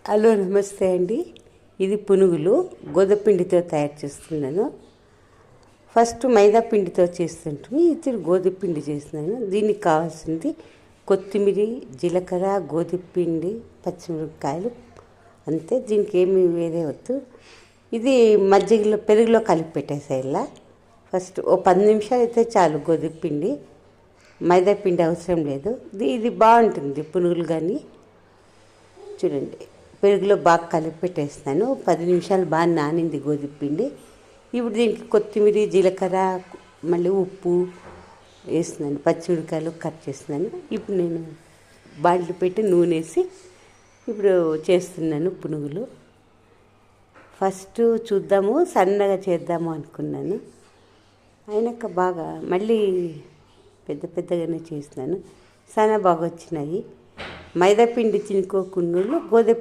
Hello నమస్తే అండి. ఇది పునుగులు గోధుమపిండితో తయారు చేస్తున్నాను. ఫస్ట్ మైదా పిండితో చేస్తుంటే ఇది గోధుమపిండి చేస్తున్నాను. దీనికి కావాల్సింది కొత్తిమీర, జీలకర్ర, గోధుమపిండి, పచ్చిమిరపకాయలు అంతే. దీనికి ఏమి వేరే వద్దు. ఇది మజ్జిగలో పెరుగులో కలిపి పెట్టేసేయాల. ఫస్ట్ ఓ 10 నిమిషాలు అయితే చాలు. గోధుమపిండి, మైదా పిండి అవసరం లేదు. ఇది బాగుంటుంది పునుగులు. కానీ చూడండి, పెరుగులో బాగా కలిపి పెట్టేస్తాను. 10 నిమిషాలు బాగా నానింది గోధుమపిండి. ఇప్పుడు దీనికి కొత్తిమీర, జీలకర్ర, మళ్ళీ ఉప్పు వేస్తున్నాను. పచ్చిమిరపకాయలు కట్ చేస్తున్నాను. ఇప్పుడు నేను బాండ్లు పెట్టి నూనె వేసి ఇప్పుడు చేస్తున్నాను పునుగులు. ఫస్ట్ చూద్దాము, సన్నగా చేద్దాము అనుకున్నాను. అయినాక బాగా మళ్ళీ పెద్దగానే చేస్తున్నాను. చాలా బాగా వచ్చినాయి. మైదా పిండి చినుకోకుండా గోధుమ